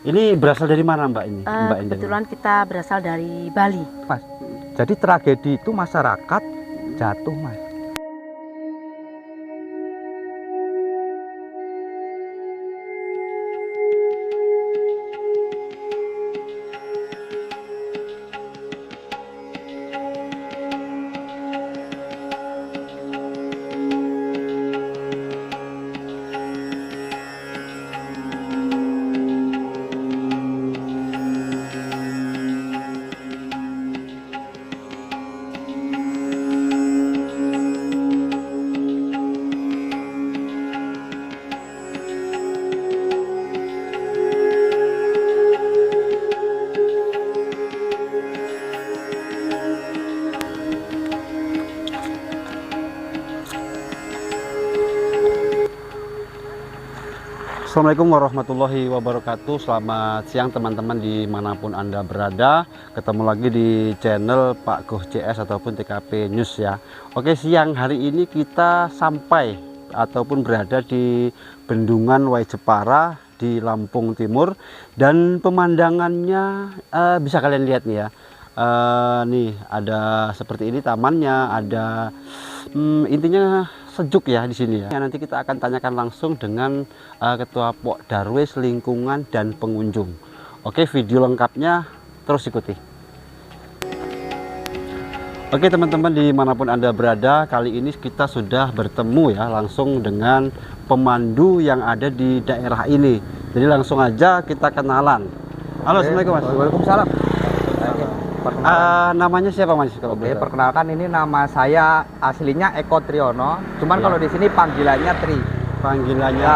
Ini berasal dari mana Mbak ini? Mbak Endang? Kebetulan kita berasal dari Bali. Mas, jadi tragedi itu masyarakat jatuh, Mas. Assalamualaikum warahmatullahi wabarakatuh. Selamat siang teman-teman dimanapun Anda berada. Ketemu lagi di channel Pak Goh CS ataupun TKP News ya. Oke, siang hari ini kita sampai ataupun berada di Bendungan Way Jepara di Lampung Timur. Dan pemandangannya bisa kalian lihat nih ya. Nih ada seperti ini tamannya, ada intinya sejuk ya di sini ya. Nanti kita akan tanyakan langsung dengan Ketua Pok Darwis Lingkungan dan Pengunjung. Oke, video lengkapnya terus ikuti. Oke teman-teman dimanapun Anda berada, kali ini kita sudah bertemu ya langsung dengan pemandu yang ada di daerah ini. Jadi langsung aja kita kenalan. Halo, Assalamualaikum Mas. Waalaikumsalam. Namanya siapa Mas? Kalau Oke, perkenalkan ini nama saya aslinya Eko Triyono. Cuman kalau di sini panggilannya Tri. Panggilannya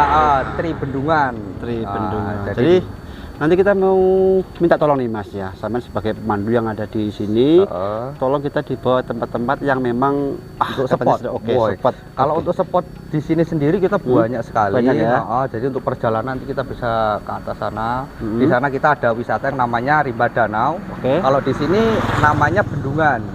Tri Bendungan. Tri Bendungan. Jadi nanti kita mau minta tolong nih Mas ya, sama sebagai pemandu yang ada di sini, tolong kita dibawa tempat-tempat yang memang untuk spot. Spot. Kalau untuk spot di sini sendiri kita banyak sekali. Banyak ya. Jadi untuk perjalanan nanti kita bisa ke atas sana. Di sana kita ada wisata yang namanya Rimba Danau. Kalau di sini namanya Bendungan.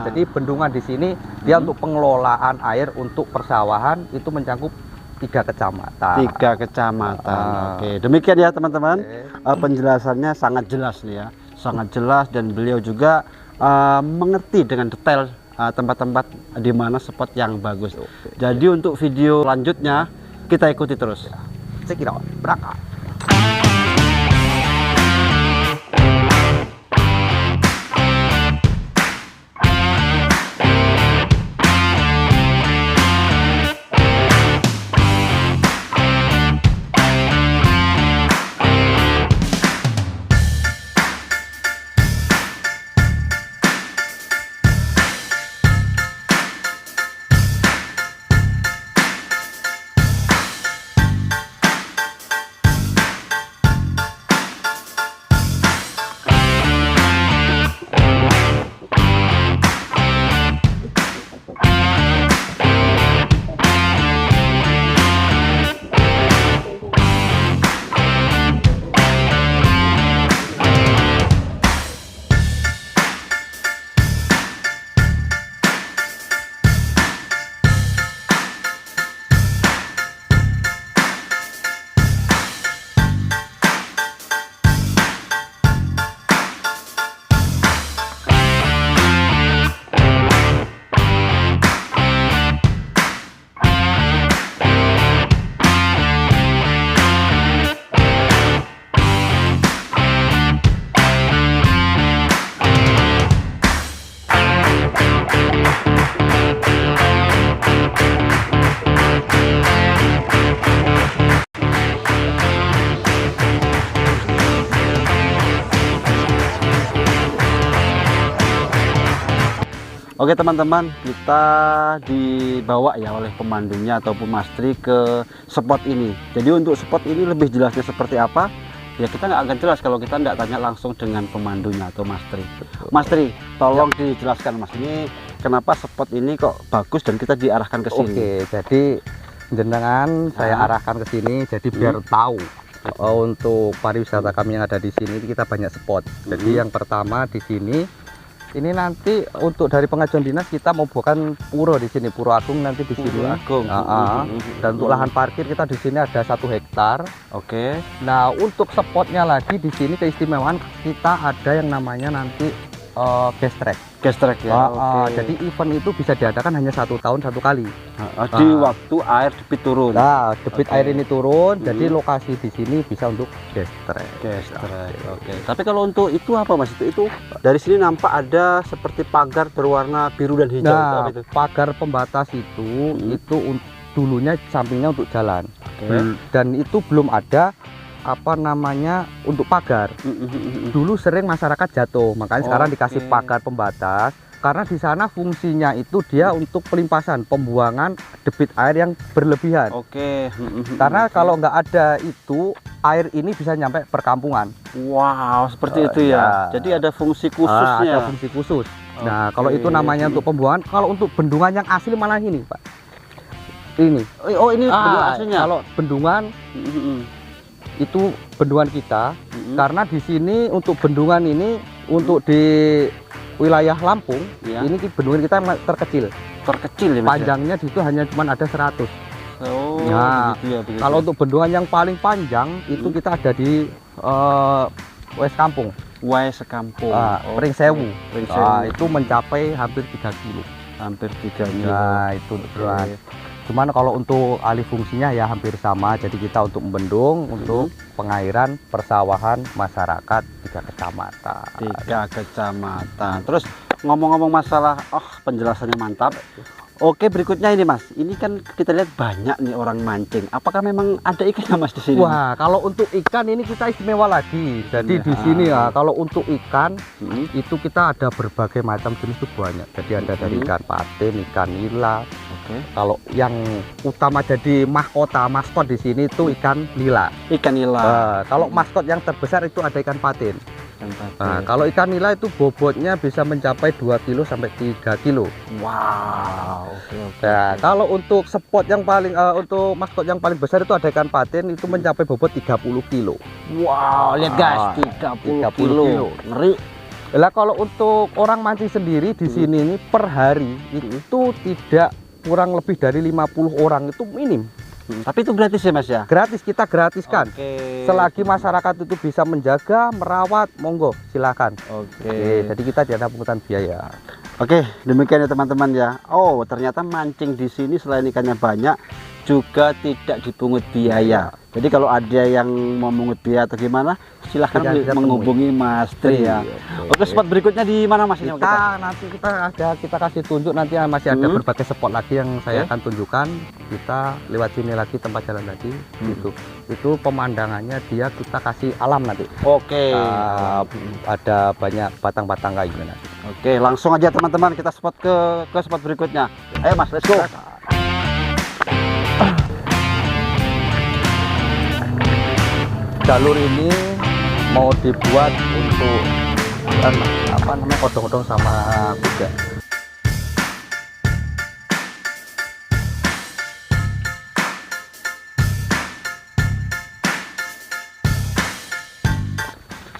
Jadi bendungan di sini dia untuk pengelolaan air untuk persawahan itu mencakup 3 kecamatan. 3 kecamatan. Oke, demikian ya teman-teman. Penjelasannya sangat jelas nih ya, sangat jelas, dan beliau juga mengerti dengan detail tempat-tempat di mana spot yang bagus. Jadi untuk video lanjutnya kita ikuti terus. Saya kira berangkat. Oke teman-teman, kita dibawa ya oleh pemandunya ataupun Mas Tri ke spot ini. Jadi untuk spot ini lebih jelasnya seperti apa, ya kita nggak akan jelas kalau kita nggak tanya langsung dengan pemandunya atau Mas Tri. Mas Tri, tolong dijelaskan Mas, ini kenapa spot ini kok bagus dan kita diarahkan ke sini. Oke, jadi jenengan saya arahkan ke sini jadi biar tahu untuk pariwisata kami yang ada di sini kita banyak spot. Jadi yang pertama di sini Ini nanti untuk dari pengajuan dinas kita mau bukan pura di sini, Pura Agung nanti di sini. Pura Agung. Dan untuk lahan parkir kita di sini ada 1 hektar. Oke. Nah, untuk spotnya lagi di sini keistimewaan kita ada yang namanya nanti gas track. Gas track ya. Jadi event itu bisa diadakan hanya 1 tahun 1 kali. Di waktu air debit turun. Nah, debit air ini turun, jadi lokasi di sini bisa untuk gas track. Gas track. Oke. Tapi kalau untuk itu apa Mas? Itu dari sini nampak ada seperti pagar berwarna biru dan hijau. Nah, itu apa itu? pagar pembatas itu dulunya sampingnya untuk jalan. Dan itu belum ada apa namanya untuk pagar. Dulu sering masyarakat jatuh, makanya sekarang dikasih pagar pembatas karena di sana fungsinya itu dia untuk pelimpasan, pembuangan debit air yang berlebihan. Karena kalau nggak ada itu air ini bisa nyampe perkampungan. Wow, seperti itu ya. Jadi ada fungsi khususnya. Ada fungsi khusus. Nah, kalau itu namanya untuk pembuangan. Kalau untuk bendungan yang asli malah ini, Pak. Ini. Oh, ini bendungan aslinya. Kalau bendungan itu bendungan kita, karena di sini untuk bendungan ini untuk di wilayah Lampung, ini bendungan kita terkecil. Terkecil ya Mas? Panjangnya di situ hanya cuma ada 100. Nah, kalau untuk bendungan yang paling panjang itu kita ada di Wes Kampung. Wes Kampung. Pring Sewu. Itu mencapai hampir 3 kilo. Hampir 3 kilo. Nah, itu bendungan. Cuman kalau untuk alih fungsinya ya hampir sama. Jadi kita untuk membendung, untuk pengairan, persawahan masyarakat 3 kecamatan. 3 kecamatan. Terus ngomong-ngomong masalah, penjelasannya mantap. Oke, berikutnya ini Mas. Ini kan kita lihat banyak nih orang mancing. Apakah memang ada ikan Mas di sini? Wah, kalau untuk ikan ini kita istimewa lagi. Jadi di sini ya, kalau untuk ikan itu kita ada berbagai macam jenis itu banyak. Jadi ada dari ikan patin, ikan nila. Kalau yang utama jadi maskot di sini itu ikan nila. Ikan nila. Kalau maskot yang terbesar itu ada ikan patin. Nah, kalau ikan nila itu bobotnya bisa mencapai 2 kilo sampai 3 kilo. Wow. Nah, kalau untuk spot yang paling untuk maskot yang paling besar itu ada ikan patin, itu mencapai bobot 30 kilo. Wow, lihat guys, 30 kilo. Ngeri. Lah kalau untuk orang mancing sendiri di sini ini per hari itu tidak kurang lebih dari 50 orang itu minim. Tapi itu gratis ya Mas ya? Gratis, kita gratiskan. Selagi masyarakat itu bisa menjaga, merawat, monggo silakan. Jadi kita tidak ada pungutan biaya. Oke, demikian ya teman-teman ya. Oh, ternyata mancing di sini selain ikannya banyak, juga tidak dipungut biaya. Jadi kalau ada yang mau mengut biaya atau gimana, silahkan menghubungi Mas Tri ya. Oke, spot berikutnya di mana Mas? Nanti kita kasih tunjuk, nanti masih ada berbagai spot lagi yang saya akan tunjukkan. Kita lewat sini lagi, tempat jalan lagi gitu. Itu pemandangannya dia kita kasih alam nanti. Ada banyak batang-batang kayu nanti. Oke, langsung aja teman-teman kita spot ke spot berikutnya. Ayo Mas, let's go. Jalur ini mau dibuat untuk apa namanya odong-odong sama kuda.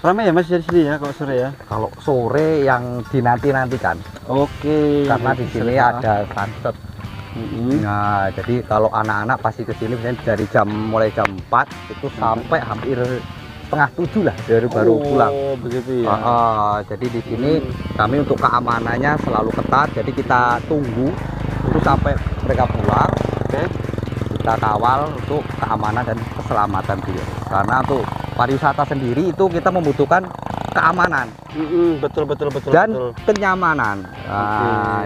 Ramai ya Mas di sini ya kalau sore ya? Kalau sore yang dinanti-nantikan. Karena di sini ada sunset. Nah, jadi kalau anak-anak pasti ke sini misalnya dari mulai jam 4 itu sampai hampir setengah 7 lah baru pulang. Begitu ya. Jadi di sini kami untuk keamanannya selalu ketat. Jadi kita tunggu itu sampai mereka pulang. Kita kawal untuk keamanan dan keselamatan dia. Karena untuk pariwisata sendiri itu kita membutuhkan keamanan. Betul. Dan kenyamanan.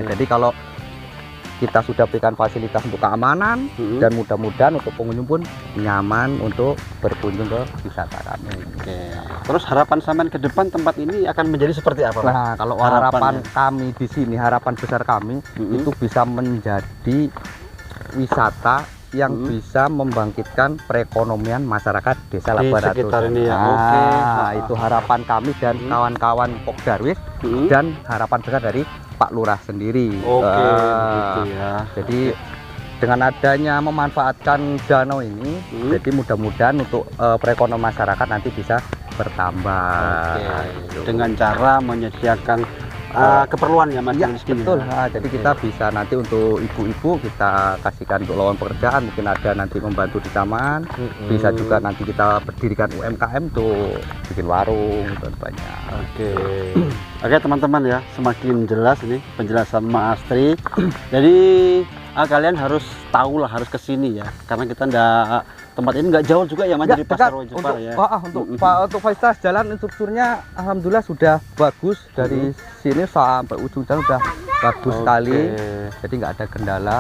Jadi kalau kita sudah berikan fasilitas untuk keamanan dan mudah-mudahan untuk pengunjung pun nyaman untuk berkunjung ke wisata kami. Terus harapan sampean ke depan tempat ini akan menjadi seperti apa? Nah, kalau harapan kami di sini, harapan besar kami itu bisa menjadi wisata yang bisa membangkitkan perekonomian masyarakat Desa Labaratus. Sekitar ini ya. Itu harapan kami dan kawan-kawan Pok Darwis dan harapan besar dari Pak Lurah sendiri. Gitu ya. Jadi dengan adanya memanfaatkan danau ini, jadi mudah-mudahan untuk perekonomian masyarakat nanti bisa bertambah. Dengan cara menyediakan keperluan ya Mas. Iya, di sini, betul. ya? Nah, jadi kita bisa nanti untuk ibu-ibu kita kasihkan untuk lowongan pekerjaan, mungkin ada nanti membantu di taman, bisa juga nanti kita berdirikan UMKM tuh bikin warung dan banyak. Oke teman-teman ya, semakin jelas ini penjelasan Mas Astri. Jadi kalian harus tahu lah, harus kesini ya, karena kita tempat ini nggak jauh juga ya Mas, dari pasar Wojopar ya. Untuk fasilitas jalan infrastrukturnya alhamdulillah sudah bagus, dari sini sampai ujung jalan sudah bagus sekali, jadi nggak ada kendala.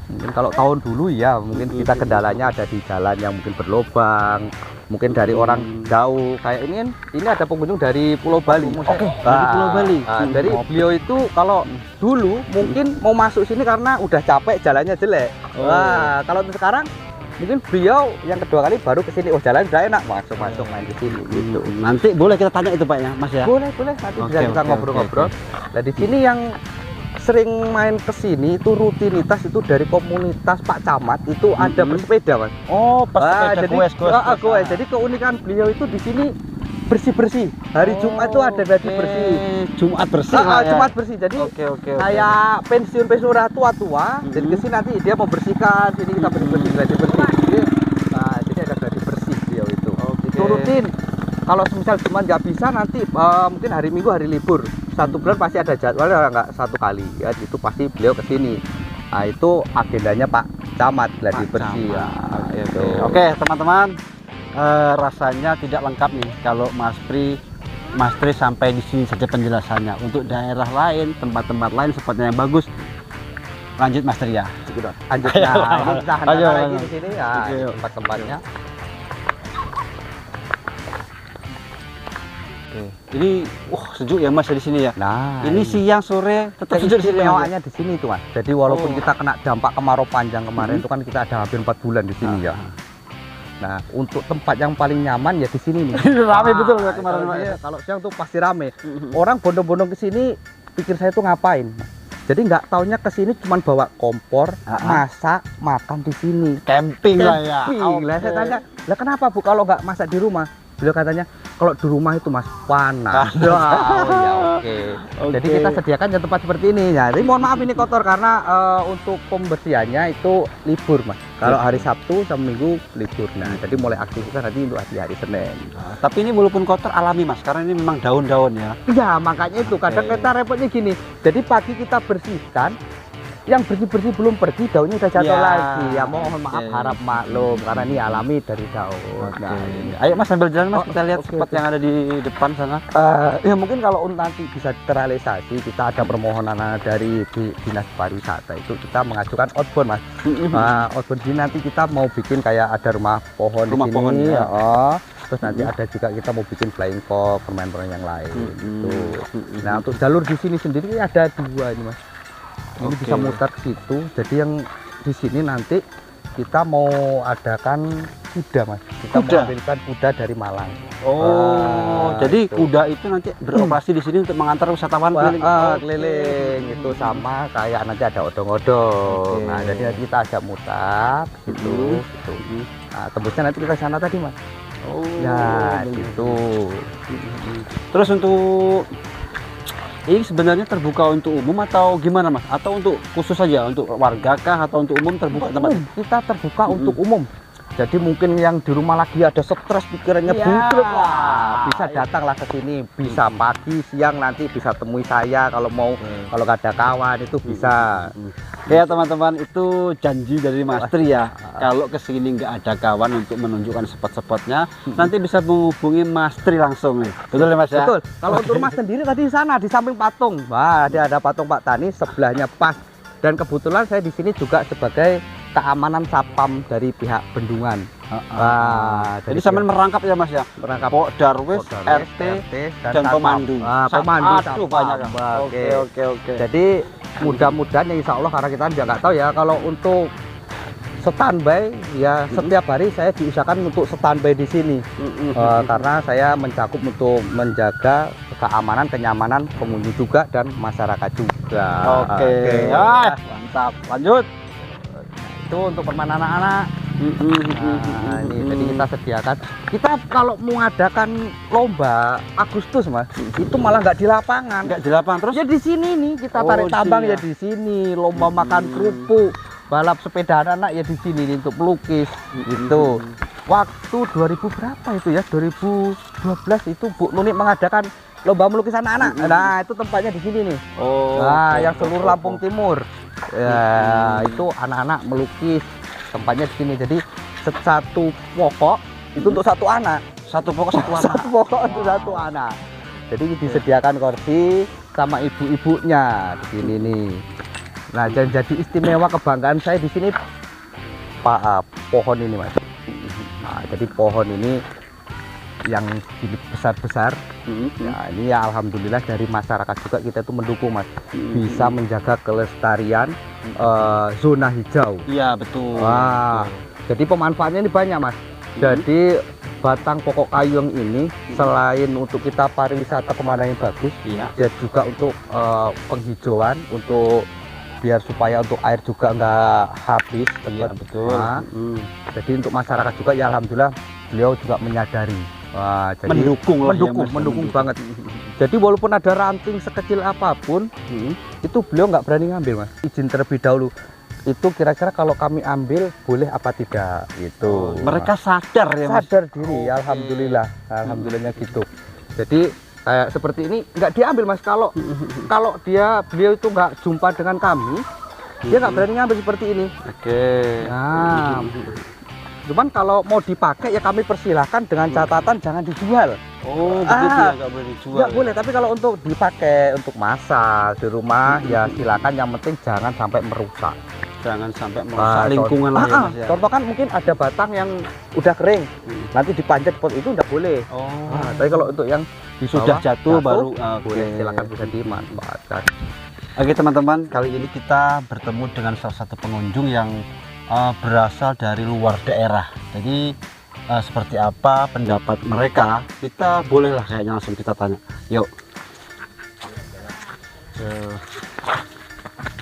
Mungkin kalau tahun dulu ya mungkin kita kendalanya ada di jalan yang mungkin berlobang, mungkin dari orang jauh kayak ini ada pengunjung dari Pulau Bali. Dari Pulau Bali. Dari beliau itu kalau dulu mungkin mau masuk sini karena udah capek jalannya jelek. Wah, kalau untuk sekarang mungkin beliau yang kedua kali baru ke sini, jalan udah enak, masuk main ke sini gitu. Nanti boleh kita tanya itu Pak ya Mas ya. Boleh nanti bisa kita ngobrol-ngobrol. Nah di sini yang sering main ke sini itu rutinitas itu dari komunitas Pak Camat itu ada bersepeda Mas. Pesepeda goes. Jadi keunikan beliau itu di sini bersih-bersih. Hari Jumat itu ada bersih. Jumat bersih. Jumat bersih. Jadi kayak pensiun tua-tua. Jadi kesini nanti dia membersihkan. Sini kita bersih. Jadi ada gladi bersih beliau itu. Itu rutin. Kalau misal cuma nggak bisa nanti mungkin hari Minggu hari libur. 1 bulan pasti ada jadwal, nggak 1 kali ya, itu pasti beliau kesini. Nah itu agendanya Pak Camat gladi bersih ya. Oke teman-teman, rasanya tidak lengkap nih kalau Mas Tri sampai di sini saja penjelasannya. Untuk daerah lain, tempat-tempat lain sepertinya yang bagus, lanjut Mas Tri ya. Lanjut. Nah, kita lagi di sini ya, tempat-tempatnya. Ini sejuk ya Mas di sini ya. Nah, ini siang sore tetap sejuk di sini. Istimewanya di sini tuh Mas. Jadi walaupun kita kena dampak kemarau panjang kemarin itu kan kita ada hampir 4 bulan di sini ya. Nah, untuk tempat yang paling nyaman ya di sini nih. Rame betul ya kemarin. Kalau siang tuh pasti rame. Orang bondong-bondong ke sini pikir saya tuh ngapain. Jadi nggak taunya ke sini cuma bawa kompor, masak, makan di sini. Camping lah ya. Lah saya tanya, "Lah kenapa Bu kalau nggak masak di rumah?" Beliau katanya, kalau di rumah itu Mas panas. Jadi kita sediakan ya tempat seperti ini ya. Jadi mohon maaf ini kotor karena untuk pembersihannya itu libur Mas. Kalau hari Sabtu sama Minggu libur. Nah, jadi mulai aktivitas nanti untuk hari Senin. Tapi ini walaupun kotor alami Mas, karena ini memang daun-daun ya. Iya, makanya itu kadang kita repotnya gini. Jadi pagi kita bersihkan, yang bersih-bersih belum pergi daunnya udah jatuh lagi. Ya mohon maaf, harap maklum karena ini alami dari daun. Nah, ayo Mas sambil jalan Mas, kita lihat spot yang ada di depan sana. Ya mungkin kalau nanti bisa terrealisasi, kita ada permohonan dari Dinas Pariwisata itu kita mengajukan outbound Mas. Outbound ini nanti kita mau bikin kayak ada rumah pohon di sini. Terus nanti ada juga kita mau bikin flying fox, permain-permain yang lain gitu. Nah, untuk jalur di sini sendiri ada 2 ini Mas. Ini bisa mutar ke situ. Jadi yang di sini nanti kita mau adakan kuda Mas. Kita mengambilkan kuda dari Malang. Jadi kuda itu nanti beroperasi di sini untuk mengantar wisatawan keliling itu sama kayak nanti ada odong-odong. Nah, jadi kita ajak mutar gitu. Nah, tembusnya nanti kita sana tadi Mas. Nah, itu. Terus untuk ini sebenarnya terbuka untuk umum atau gimana Mas? Atau untuk khusus saja untuk warga kah atau untuk umum terbuka tempatnya? Kita terbuka untuk umum. Jadi mungkin yang di rumah lagi ada stres pikirannya bukrek, bisa datanglah ke sini, bisa pagi, siang nanti bisa temui saya kalau mau, kalau nggak ada kawan itu bisa. Ya teman-teman, itu janji dari Mas Tri ya. Kalau ke sini nggak ada kawan untuk menunjukkan spot-spotnya, nanti bisa menghubungi Mas Tri langsung nih. Betul ya Mas ya? Betul. Kalau untuk rumah sendiri tadi di sana di samping patung, wah ada patung Pak Tani sebelahnya pas. Dan kebetulan saya di sini juga sebagai keamanan satpam dari pihak bendungan. Jadi sambil merangkap ya Mas ya? Merangkap Darwis, RT, dan pemandu. Pemandu banyak. Oke. Jadi mudah-mudahan ya insya Allah, karena kita juga nggak tahu ya kalau untuk standby ya setiap hari saya diusahakan untuk standby di sini. Karena saya mencakup untuk menjaga keamanan, kenyamanan pengunjung juga dan masyarakat juga. Oke. Mantap. Lanjut. Itu untuk permainan anak-anak. Nah, ini jadi kita sediakan. Kita kalau mengadakan lomba Agustus Mas, itu malah nggak di lapangan. Nggak di lapangan, terus Ya di sini nih kita Oh, tarik tambang di sini ya di sini, lomba makan kerupuk, balap sepeda anak ya di sini nih, untuk melukis gitu. Waktu 2000 berapa itu ya? 2012 itu Bu Nuni mengadakan lomba melukis anak-anak. Nah, itu tempatnya di sini nih. oh, Nah, yang seluruh Lampung Timur. Ya, itu anak-anak melukis. Tempatnya di sini. Jadi satu pokok itu untuk satu anak. satu pokok satu anak. Satu pokok untuk satu anak. Jadi disediakan kursi sama ibu-ibunya di sini nih. Nah, jadi istimewa kebanggaan saya di sini pohon ini Mas. Nah, jadi pohon ini yang gini besar-besar. Ya, ini ya alhamdulillah dari masyarakat juga kita itu mendukung Mas, bisa menjaga kelestarian zona hijau. Iya, betul. Wah, jadi pemanfaatnya ini banyak Mas. Jadi batang pokok kayu yang ini selain untuk kita pariwisata pemandangan yang bagus, Iya. ya juga untuk penghijauan, untuk biar supaya untuk air juga nggak habis. Iya, betul. Nah, jadi untuk masyarakat juga ya alhamdulillah beliau juga menyadari. Wah, jadi Mendukung lah ya, Mas. mendukung banget. Jadi walaupun ada ranting sekecil apapun, itu beliau nggak berani ngambil Mas. Izin terlebih dahulu. Itu kira-kira kalau kami ambil boleh apa tidak gitu. Mereka sadar ya, Mas. Sadar diri, alhamdulillah. Alhamdulillahnya gitu. Jadi kayak seperti ini nggak diambil Mas. Kalau beliau itu nggak jumpa dengan kami, dia nggak berani ngambil seperti ini. Oke. Nah, cuman kalau mau dipakai ya kami persilahkan dengan catatan jangan dijual. Oh, begitu ya, nggak boleh dijual. Nggak boleh, tapi kalau untuk dipakai untuk masak di rumah ya silakan, yang penting jangan sampai merusak. Jangan sampai merusak lingkungan lah ya, Mas ya. Contoh kan mungkin ada batang yang udah kering, nanti dipanjat pot itu nggak boleh. Oh. Tapi kalau untuk yang di Sudah bawah, jatuh baru boleh, oke. silakan bisa dimanfaatkan. Oke teman-teman, kali ini kita bertemu dengan salah satu pengunjung yang berasal dari luar daerah. Jadi seperti apa pendapat mereka, kita bolehlah kayaknya langsung kita tanya. Yuk.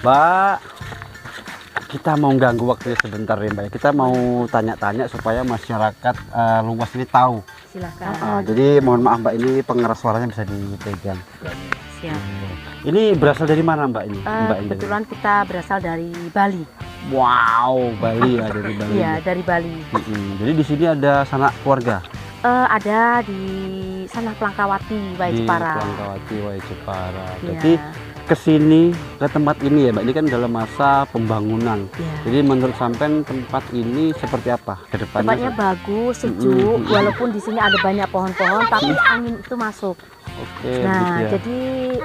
Mbak, kita mau ganggu waktunya sebentar ya Mbak. Kita mau tanya-tanya supaya masyarakat luas ini tahu. Silakan. Jadi mohon maaf Mbak, ini pengeras suaranya bisa dipegang. Siap. Ini berasal dari mana Mbak ini? Mbak ini? Kebetulan kita berasal dari Bali. Wow, Bali ya, dari Bali. Iya, dari Bali. Jadi di sini ada sanak keluarga Ada di sana Plangkawati, di Waijepara. Plangkawati, Waijepara. Iya. Jadi kesini ke tempat ini ya Mbak, ini kan dalam masa pembangunan. Iya. Jadi menurut sampean tempat ini seperti apa ke depannya? Tempatnya bagus, sejuk. Walaupun di sini ada banyak pohon-pohon, tapi angin itu masuk. Oke, Nah, begitu ya. jadi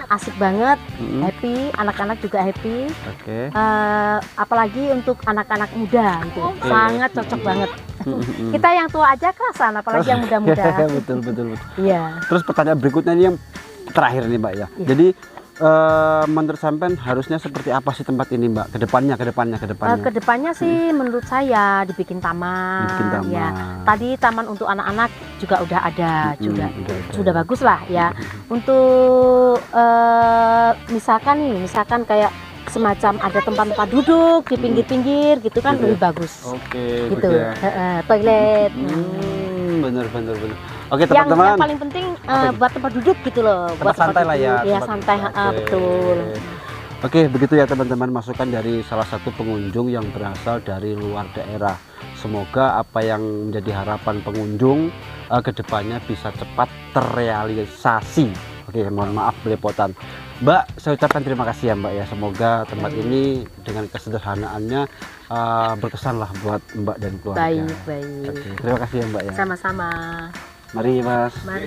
asik banget, happy, anak-anak juga happy. Oke. Apalagi untuk anak-anak muda gitu, Oke. sangat cocok banget. Kita yang tua aja kerasan, apalagi yang muda-muda. betul. Iya. Terus pertanyaan berikutnya ini yang terakhir nih Mbak ya. Iya. Jadi menurut sampean harusnya seperti apa sih tempat ini Mbak? Kedepannya. Kedepannya sih menurut saya dibikin taman. Dibikin taman. Ya. Tadi taman untuk anak-anak juga udah ada, juga udah ada. sudah bagus lah ya. Untuk misalkan kayak semacam ada tempat-tempat duduk di pinggir-pinggir gitu kan, Gitu ya. lebih bagus. Oke, Gitu. ya. Toilet. Bener. Oke Yang teman-teman. paling penting buat tempat duduk gitu loh, buat santai lah ya, Iya, tempat santai, Oke. betul. Oke, begitu ya teman-teman, masukan dari salah satu pengunjung yang berasal dari luar daerah. Semoga apa yang menjadi harapan pengunjung kedepannya bisa cepat terrealisasi. Oke, mohon maaf belepotan. Mbak, saya ucapkan terima kasih ya Mbak ya. Semoga tempat ini dengan kesederhanaannya berkesan lah buat Mbak dan keluarga. Baik. Oke, terima kasih ya Mbak ya. Sama-sama. Mari Mas. Mari.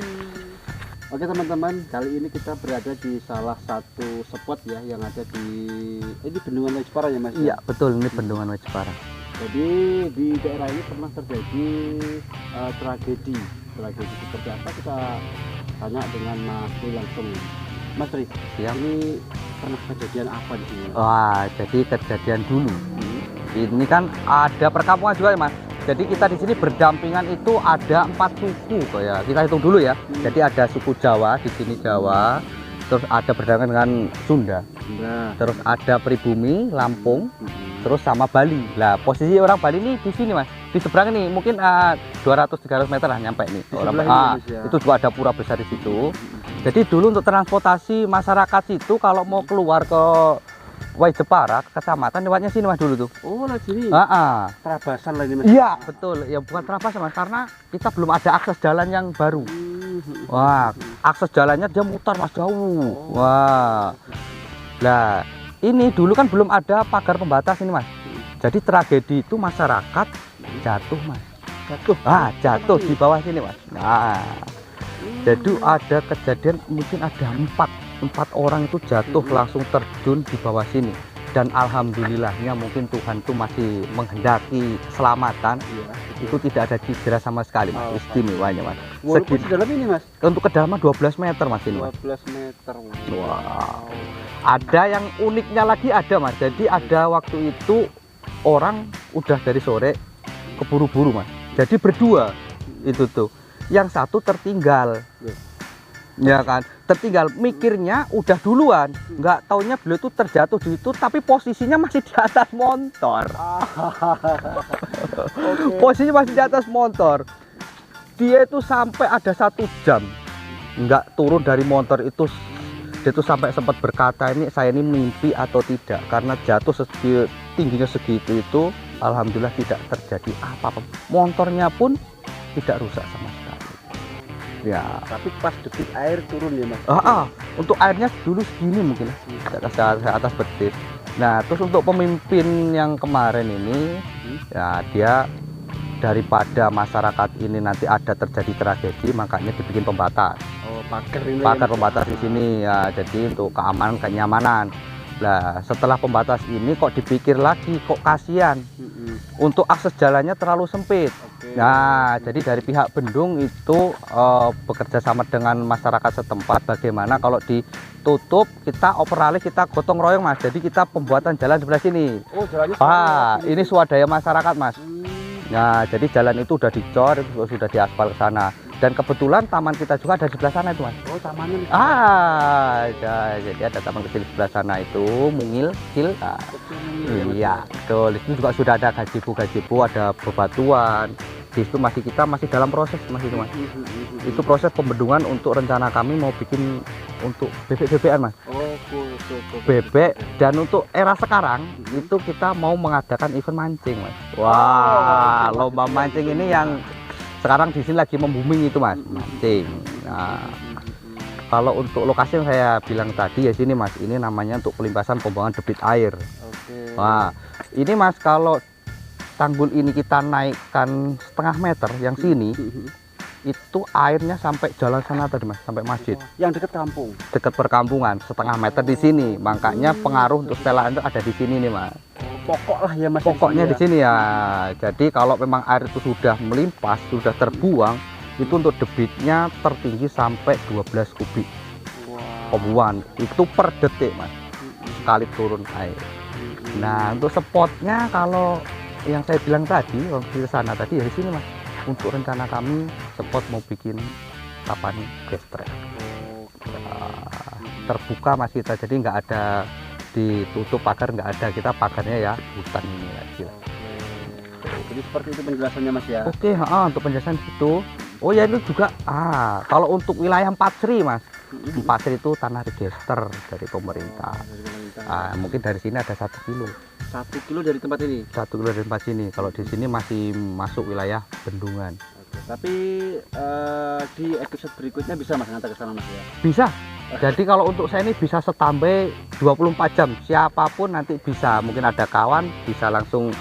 Oke teman-teman, kali ini kita berada di salah satu spot ya yang ada di Bendungan Waijepara ya Mas. Iya, betul, ini Bendungan Waijepara. Jadi di daerah ini pernah terjadi tragedi seperti apa, kita tanya dengan Mas Tri langsung. Mas Tri, Siap. ini pernah kejadian apa di sini? Wah, jadi kejadian dulu. Ini kan ada perkampungan juga ya Mas. Jadi kita di sini berdampingan itu ada 4 suku kayak kita hitung dulu ya. Jadi ada suku Jawa di sini, Jawa, terus ada berdampingan dengan Sunda, terus ada pribumi Lampung, terus sama Bali. Lah posisi orang Bali ini di sini Mas. di seberang ini mungkin 200-300 meter lah nyampe nih. Itu juga ada pura besar di situ. Jadi dulu untuk transportasi masyarakat situ kalau mau keluar ke Wai Jepara, kecamatan lewatnya sini Mas dulu tuh. Oh, lah sini. Terabasan lah ini Mas. Iya, betul. Ya bukan terabasan Mas, karena kita belum ada akses jalan yang baru. Wah, akses jalannya dia mutar Mas jauh. Wah. Nah, ini dulu kan belum ada pagar pembatas ini Mas. Jadi tragedi itu masyarakat jatuh Mas. Jatuh di bawah sini Mas. Nah, jadi ada kejadian mungkin ada empat orang itu jatuh langsung terjun di bawah sini, dan alhamdulillahnya mungkin Tuhan tuh masih menghendaki keselamatan. Itu tidak ada cedera sama sekali Mas. Istimewanya Mas. Walaupun sedalam ini Mas. Untuk kedalaman 12 meter Mas ini Mas. 12 meter. Wow. Ada yang uniknya lagi ada Mas. Jadi ada waktu itu orang udah dari sore keburu-buru Mas. Jadi berdua itu tuh. Yang satu tertinggal. Ya kan, tertinggal, mikirnya udah duluan, nggak taunya beliau tuh terjatuh di situ, tapi posisinya masih di atas motor. Posisinya masih di atas motor. Dia itu sampai ada 1 jam nggak turun dari motor itu. Dia tuh sampai sempat berkata, ini saya ini mimpi atau tidak, karena jatuh tingginya segitu itu, alhamdulillah tidak terjadi apa-apa. Motornya pun tidak rusak sama sekali. Ya, tapi pas debit air turun ya Mas. Untuk airnya dulu segini mungkin di atas betis. Nah, terus untuk pemimpin yang kemarin ini, ya dia daripada masyarakat ini nanti ada terjadi tragedi, makanya dibikin pembatas. Pagar pembatas di sini ya, jadi untuk keamanan, kenyamanan. Nah, setelah pembatas ini kok dipikir lagi, kok kasihan. Untuk akses jalannya terlalu sempit. Nah, jadi dari pihak bendung itu bekerja sama dengan masyarakat setempat bagaimana kalau ditutup kita operalih, kita gotong royong Mas. Jadi kita pembuatan jalan sebelah sini. Oh, jalannya ini swadaya masyarakat Mas. Nah, jadi jalan itu udah dicor, sudah diaspal ke sana. Dan kebetulan taman kita juga ada di sebelah sana itu Mas. Oh, tamannya. Jadi ada taman kecil di sebelah sana itu, mungil, kecil. Iya, betul. Itu juga sudah ada gazebo, ada bebatuan. Di situ kita masih dalam proses Mas itu Mas. Itu proses pembendungan untuk rencana kami mau bikin untuk bebek-bebekan Mas. Bebek, dan untuk era sekarang itu kita mau mengadakan event mancing Mas. Wah, lomba mancing ini yang sekarang di sini lagi membuming itu Mas, mancing. Nah, kalau untuk lokasi yang saya bilang tadi ya sini Mas, ini namanya untuk pelimpasan pembuangan debit air. Wah, ini Mas kalau tanggul ini kita naikkan 1,5 meter yang sini, itu airnya sampai jalan sana tadi Mas, sampai masjid. Yang dekat kampung. Dekat perkampungan, 1,5 meter di sini. Makanya pengaruh untuk setelan itu ada di sini nih Mas. Pokok lah ya Mas. Pokoknya di sini ya. Jadi kalau memang air itu sudah melimpas, sudah terbuang, itu untuk debitnya tertinggi sampai 12 kubik. Pembuangan itu per detik Mas. Sekali turun air. Nah, untuk spotnya kalau yang saya bilang tadi, di sana tadi ya di sini Mas. Untuk rencana kami spot mau bikin kapan gestrek. Terbuka Mas kita, jadi nggak ada ditutup pagar, nggak ada, kita pagarnya ya hutan ini lagi. Jadi seperti itu penjelasannya Mas ya. Oke, untuk penjelasan itu. Oh ya, itu juga kalau untuk wilayah 4 Sri Mas, 4 Sri itu tanah register dari pemerintah. Mungkin dari sini ada 1 kilo. 1 kilo dari tempat ini. 1 kilo dari tempat sini. Kalau di sini masih masuk wilayah bendungan. Tapi di episode berikutnya bisa Mas ngantar ke sana Mas ya. Bisa. Jadi kalau untuk saya ini bisa standby 24 jam. Siapapun nanti bisa. Mungkin ada kawan bisa langsung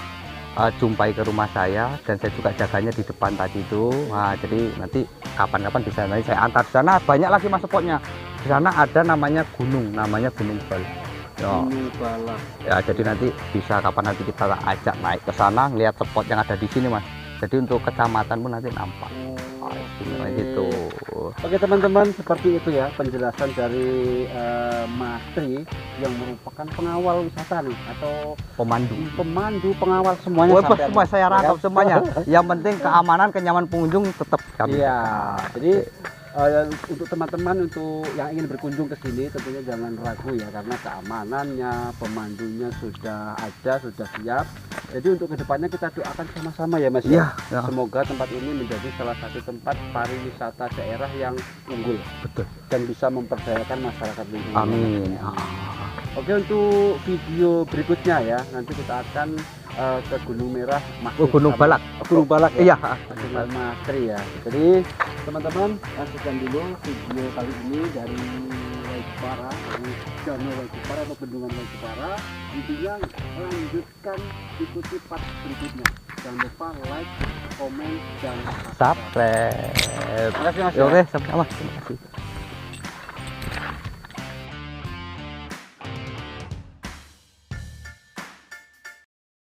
jumpai ke rumah saya, dan saya juga jaganya di depan tadi itu. Nah, jadi nanti kapan-kapan bisa nanti saya antar di sana. Banyak lagi Mas spotnya. Di sana ada namanya Gunung Balak. Gunung Balak. Ya, jadi nanti bisa kapan nanti kita ajak naik ke sana, lihat spot yang ada di sini Mas. Jadi untuk kecamatan pun nanti nampak. Gitu. Oke teman-teman, seperti itu ya penjelasan dari Mas Tri yang merupakan pengawal wisata nih, atau pemandu pengawal semuanya. Semua saya rangkap semuanya. Yang penting keamanan, kenyamanan pengunjung tetap kami. Iya. Jadi untuk teman-teman untuk yang ingin berkunjung ke sini tentunya jangan ragu ya, karena keamanannya, pemandunya sudah ada, sudah siap. Jadi untuk kedepannya kita doakan sama-sama ya Mas Iya, ya. Semoga tempat ini menjadi salah satu tempat pariwisata daerah yang unggul. Betul. Dan bisa memperdayakan masyarakat lingkungan. Amin. Oke, untuk video berikutnya ya, nanti kita akan ke Gunung Merah, Gunung Balak. Gunung Balak ya. Iya. Dengan Mas Tri ya. Jadi teman-teman, sekian dulu video kali ini dari Waikipara, dari Danau Waikipara atau Bendungan Waikipara. Intinya lanjutkan ikuti part berikutnya. Jangan lupa like, komen, dan Subscribe. Terima kasih Mas. Oke, sama-sama. Terima kasih.